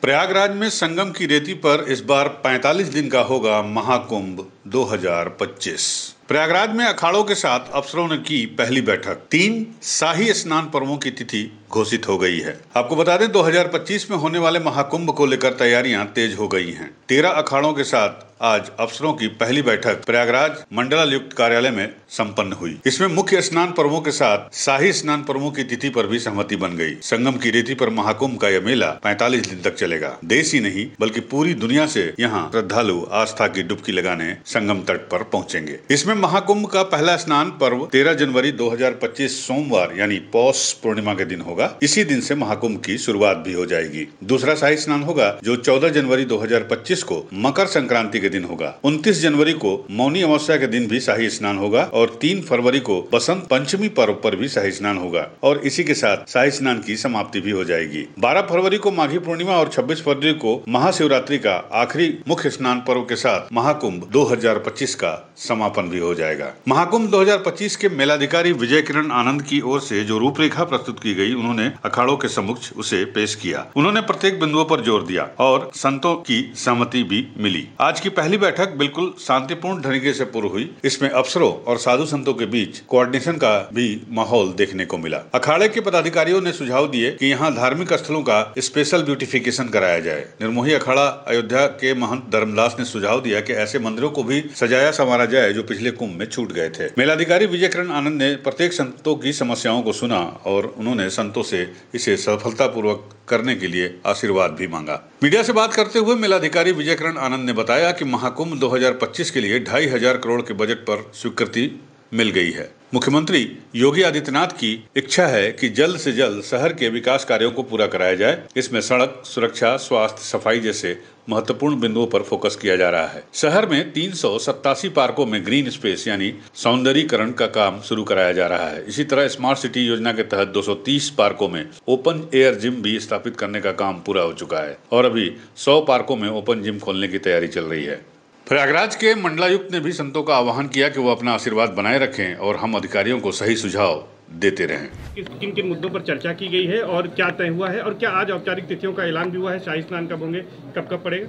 प्रयागराज में संगम की रेती पर इस बार 45 दिन का होगा महाकुंभ 2025। प्रयागराज में अखाड़ों के साथ अफसरों ने की पहली बैठक। 3 शाही स्नान पर्वों की तिथि घोषित हो गई है। आपको बता दें 2025 में होने वाले महाकुंभ को लेकर तैयारियां तेज हो गई हैं। 13 अखाड़ों के साथ आज अफसरों की पहली बैठक प्रयागराज मंडलायुक्त कार्यालय में संपन्न हुई। इसमें मुख्य स्नान पर्वों के साथ शाही स्नान पर्वों की तिथि पर भी सहमति बन गई। संगम की रेती पर महाकुंभ का यह मेला 45 दिन तक चलेगा। देश ही नहीं बल्कि पूरी दुनिया से यहाँ श्रद्धालु आस्था की डुबकी लगाने संगम तट पर पहुँचेंगे। इसमें महाकुंभ का पहला स्नान पर्व 13 जनवरी 2025 सोमवार यानी पौष पूर्णिमा के दिन होगा। इसी दिन से महाकुंभ की शुरुआत भी हो जाएगी। दूसरा शाही स्नान होगा जो 14 जनवरी 2025 को मकर संक्रांति के दिन होगा। 29 जनवरी को मौनी अमावस्या के दिन भी शाही स्नान होगा और 3 फरवरी को बसंत पंचमी पर्व पर भी शाही स्नान होगा और इसी के साथ शाही स्नान की समाप्ति भी हो जाएगी। 12 फरवरी को माघी पूर्णिमा और 26 फरवरी को महाशिवरात्रि का आखिरी मुख्य स्नान पर्व के साथ महाकुंभ 2025 का समापन भी हो जाएगा। महाकुंभ 2025 के मेलाधिकारी विजय किरण आनंद की ओर से जो रूपरेखा प्रस्तुत की गई, उन्होंने अखाड़ों के समक्ष उसे पेश किया। उन्होंने प्रत्येक बिंदुओं पर जोर दिया और संतों की सहमति भी मिली। आज की पहली बैठक बिल्कुल शांतिपूर्ण तरीके से पूरी हुई। इसमें अफसरों और साधु संतों के बीच कोऑर्डिनेशन का भी माहौल देखने को मिला। अखाड़े के पदाधिकारियों ने सुझाव दिए कि यहाँ धार्मिक स्थलों का स्पेशल ब्यूटिफिकेशन कराया जाए। निर्मोही अखाड़ा अयोध्या के महंत धर्मदास ने सुझाव दिया कि ऐसे मंदिरों को भी सजाया संवारा जाए जो पिछले कुंभ में छूट गए थे। मेलाधिकारी विजय किरण आनंद ने प्रत्येक संतों की समस्याओं को सुना और उन्होंने संतों से इसे सफलतापूर्वक करने के लिए आशीर्वाद भी मांगा। मीडिया से बात करते हुए मेलाधिकारी विजय किरण आनंद ने बताया कि महाकुंभ 2025 के लिए 2,500 करोड़ के बजट पर स्वीकृति मिल गई है। मुख्यमंत्री योगी आदित्यनाथ की इच्छा है कि जल्द से जल्द शहर के विकास कार्यों को पूरा कराया जाए। इसमें सड़क सुरक्षा, स्वास्थ्य, सफाई जैसे महत्वपूर्ण बिंदुओं पर फोकस किया जा रहा है। शहर में 387 पार्कों में ग्रीन स्पेस यानी सौंदर्यीकरण का काम शुरू कराया जा रहा है। इसी तरह स्मार्ट सिटी योजना के तहत 230 पार्कों में ओपन एयर जिम भी स्थापित करने का काम पूरा हो चुका है और अभी 100 पार्कों में ओपन जिम खोलने की तैयारी चल रही है। प्रयागराज के मंडलायुक्त ने भी संतों का आह्वान किया कि वो अपना आशीर्वाद बनाए रखें और हम अधिकारियों को सही सुझाव देते रहें। किन किन मुद्दों पर चर्चा की गई है और क्या तय हुआ है और क्या आज औपचारिक तिथियों का ऐलान भी हुआ है? शाही स्नान कब होंगे, कब कब पड़ेगा?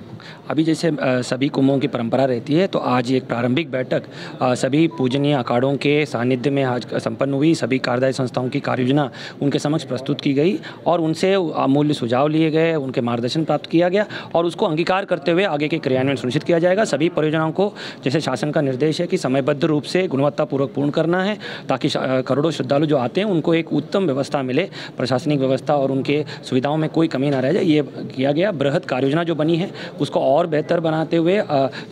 अभी जैसे सभी कुंभों की परंपरा रहती है तो आज एक प्रारंभिक बैठक सभी पूजनीय अखाड़ों के सानिध्य में आज संपन्न हुई। सभी कार्यदायी संस्थाओं की कार्ययोजना उनके समक्ष प्रस्तुत की गई और उनसे अमूल्य सुझाव लिए गए, उनके मार्गदर्शन प्राप्त किया गया और उसको अंगीकार करते हुए आगे के क्रियान्वयन सुनिश्चित किया जाएगा। सभी परियोजनाओं को जैसे शासन का निर्देश है कि समयबद्ध रूप से गुणवत्तापूर्वक पूर्ण करना है ताकि करोड़ों श्रद्धालु जो आते हैं उनको एक उत्तम व्यवस्था मिले, प्रशासनिक व्यवस्था और उनके सुविधाओं में कोई कमी ना रह जाए। ये किया गया। बृहद कार्ययोजना जो बनी है उसको और बेहतर बनाते हुए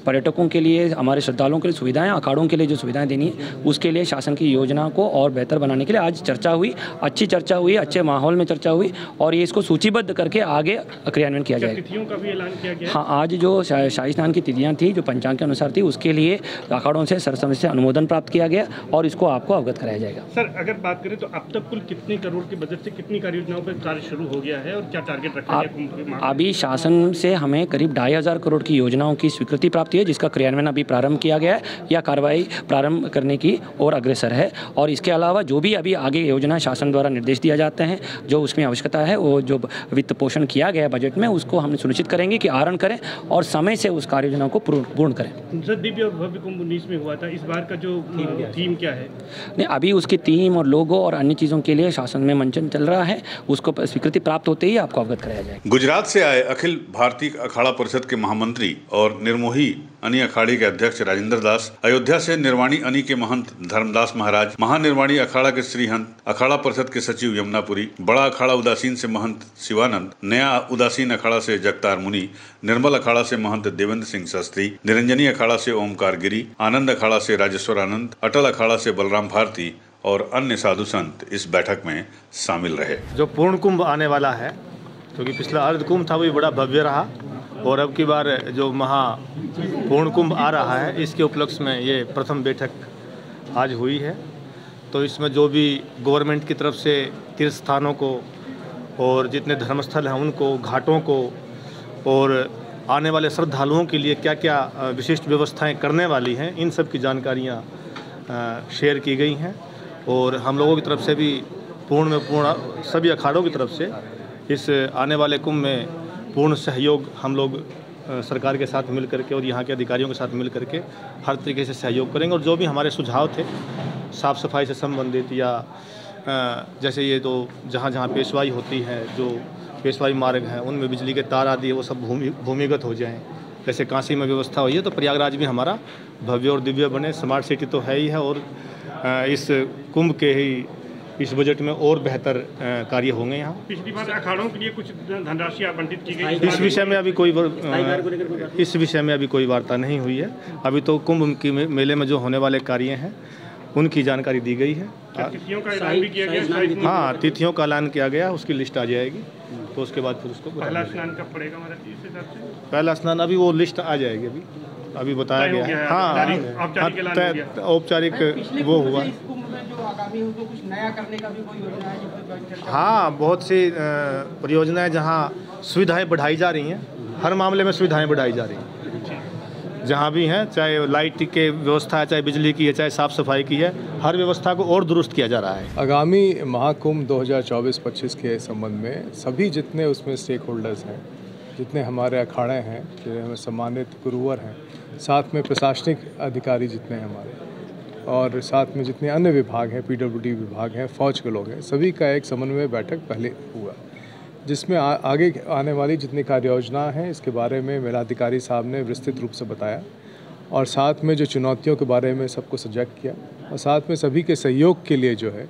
पर्यटकों के लिए, हमारे श्रद्धालुओं के लिए सुविधाएं, अखाड़ों के लिए जो सुविधाएं देनी है उसके लिए शासन की योजना को और बेहतर बनाने के लिए आज चर्चा हुई। अच्छी चर्चा हुई, अच्छे माहौल में चर्चा हुई और ये इसको सूचीबद्ध करके आगे क्रियान्वयन किया जाएगा। तिथियों का भी ऐलान किया गया? हाँ, आज जो शाही स्नान की तिथियां थी जो पंचांग के अनुसार थी उसके लिए अखाड़ों से सरसमझ से अनुमोदन प्राप्त किया गया और इसको आपको अवगत कराया जाएगा। सर, अगर बात करें तो अब तक कुल कितने करोड़ के बजट से कितनी कार्ययोजनाओं पर कार्य शुरू हो गया है और क्या टारगेट रखा गया? अभी शासन से हमें करीब 2,500 करोड़ की योजनाओं की स्वीकृति प्राप्त है जिसका क्रियान्वयन अभी प्रारंभ किया गया है या कार्रवाई प्रारंभ करने की ओर अग्रसर है। और इसके अलावा जो भी अभी आगे योजना शासन द्वारा निर्देश दिया जाते हैं, जो उसमें आवश्यकता है, वो जो वित्त पोषण किया गया है बजट में, उसको हम सुनिश्चित करेंगे कि आहरण करें और समय से उस कार्य योजना को पूर्ण करें। दिव्य और भव्य कुंभ 19 में हुआ था, इस बार का जो थीम क्या है? नहीं, अभी उसकी थीम और लोगो और अन्य चीज़ों के लिए शासन में मंचन चल रहा है, उसको स्वीकृति प्राप्त होते ही आपको अवगत कराया जाएगा। गुजरात से आए अखिल भारतीय अखाड़ा परिषद के महामंत्री और निर्मोही अनी अखाड़ी के अध्यक्ष राजेंद्र दास, अयोध्या से निर्वाणी अनी के महंत धर्मदास महाराज, महानिर्वाणी अखाड़ा के श्रीहंत, अखाड़ा परिषद के सचिव यमुनापुरी, बड़ा अखाड़ा उदासीन से महंत शिवानंद, नया उदासीन अखाड़ा से जगतार मुनि, निर्मल अखाड़ा से महंत देवेंद्र सिंह शास्त्री, निरंजनी अखाड़ा से ओमकार गिरी, आनंद अखाड़ा से राजेश्वर आनंद, अटल अखाड़ा से बलराम भारती और अन्य साधु संत इस बैठक में शामिल रहे। जो पूर्ण कुंभ आने वाला है, क्योंकि पिछला अर्ध कुंभ था वो भी बड़ा भव्य रहा और अब की बार जो महा पूर्ण कुंभ आ रहा है इसके उपलक्ष्य में ये प्रथम बैठक आज हुई है। तो इसमें जो भी गवर्नमेंट की तरफ से तीर्थ स्थानों को और जितने धर्मस्थल हैं उनको, घाटों को और आने वाले श्रद्धालुओं के लिए क्या क्या विशिष्ट व्यवस्थाएं करने वाली हैं, इन सब की जानकारियां शेयर की गई हैं। और हम लोगों की तरफ से भी पूर्ण सभी अखाड़ों की तरफ से इस आने वाले कुंभ में पूर्ण सहयोग हम लोग सरकार के साथ मिल करके और यहाँ के अधिकारियों के साथ मिल करके हर तरीके से सहयोग करेंगे। और जो भी हमारे सुझाव थे साफ़ सफाई से संबंधित या जैसे ये तो जहाँ जहाँ पेशवाई होती है, जो पेशवाई मार्ग हैं उनमें बिजली के तार आदि वो सब भूमिगत हो जाएं। जैसे काशी में व्यवस्था हुई है तो प्रयागराज भी हमारा भव्य और दिव्य बने। स्मार्ट सिटी तो है ही है और इस कुंभ के ही इस बजट में और बेहतर कार्य होंगे यहाँ। पिछली बार अखाड़ों के लिए कुछ धनराशि आवंटित की गई, इस विषय में अभी कोई वार्ता नहीं हुई है। अभी तो कुंभ की मेले में जो होने वाले कार्य हैं उनकी जानकारी दी गई है। तिथियों का ऐलान भी किया गया? हाँ, तिथियों का ऐलान किया गया, उसकी लिस्ट आ जाएगी तो उसके बाद फिर उसको पहला स्नान कब पड़ेगा हमारा इस हिसाब से? पहला स्नान अभी वो लिस्ट आ जाएगी, अभी बताया गया है। हाँ, औपचारिक वो हुआ। हाँ, बहुत सी परियोजनाएं जहाँ सुविधाएं बढ़ाई जा रही हैं, हर मामले में सुविधाएं बढ़ाई जा रही हैं जहाँ भी हैं, चाहे लाइट की व्यवस्था है, चाहे बिजली की है, चाहे साफ़ सफाई की है, हर व्यवस्था को और दुरुस्त किया जा रहा है। आगामी महाकुंभ 2024-25 के संबंध में सभी जितने उसमें स्टेक होल्डर्स हैं, जितने हमारे अखाड़े हैं, जो सम्मानित गुरुवर हैं, साथ में प्रशासनिक अधिकारी जितने हैं हमारे, और साथ में जितने अन्य विभाग हैं, PWD विभाग हैं, फौज के लोग हैं, सभी का एक समन्वय बैठक पहले हुआ, जिसमें आगे आने वाली जितनी कार्य योजना हैं इसके बारे में मेलाधिकारी साहब ने विस्तृत रूप से बताया और साथ में जो चुनौतियों के बारे में सबको सजग किया और साथ में सभी के सहयोग के लिए जो है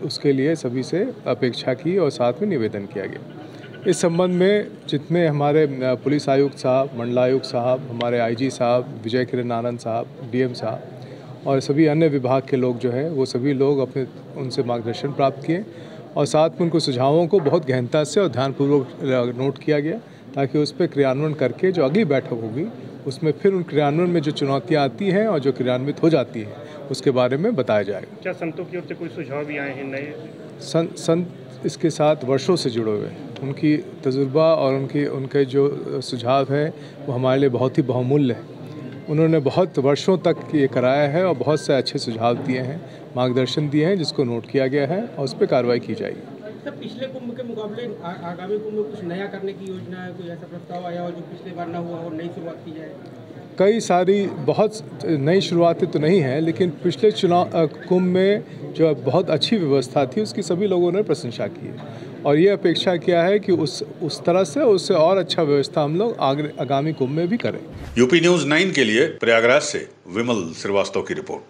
उसके लिए सभी से अपेक्षा की और साथ में निवेदन किया गया। इस संबंध में जितने हमारे पुलिस आयुक्त साहब, मंडलायुक्त साहब, हमारे IG साहब, विजय किरण आनंद साहब, DM साहब और सभी अन्य विभाग के लोग जो है वो सभी लोग अपने उनसे मार्गदर्शन प्राप्त किए और साथ में उनको सुझावों को बहुत गहनता से और ध्यानपूर्वक नोट किया गया ताकि उस पर क्रियान्वयन करके जो अगली बैठक होगी उसमें फिर उन क्रियान्वयन में जो चुनौतियाँ आती हैं और जो क्रियान्वित हो जाती हैं उसके बारे में बताया जाएगा। क्या संतों की ओर से कोई सुझाव भी आए हैं नए? संत इसके साथ वर्षों से जुड़े हुए हैं, उनकी तजुर्बा और उनके जो सुझाव है वो हमारे लिए बहुत ही बहुमूल्य है। उन्होंने बहुत वर्षों तक ये कराया है और बहुत से अच्छे सुझाव दिए हैं, मार्गदर्शन दिए हैं जिसको नोट किया गया है और उस पर कार्रवाई की जाएगी। सर, पिछले कुंभ के मुकाबले आगामी कुंभ में कुछ नया करने की योजना है? कोई ऐसा प्रस्ताव आया हो जो पिछले बार ना हुआ और नई शुरुआत की जाए? कई सारी बहुत नई शुरुआतें तो नहीं हैं, लेकिन पिछले कुंभ में जो बहुत अच्छी व्यवस्था थी उसकी सभी लोगों ने प्रशंसा की है और ये अपेक्षा किया है कि उस तरह से उससे और अच्छा व्यवस्था हम लोग आगामी कुंभ में भी करें। यूपी न्यूज़ 9 के लिए प्रयागराज से विमल श्रीवास्तव की रिपोर्ट।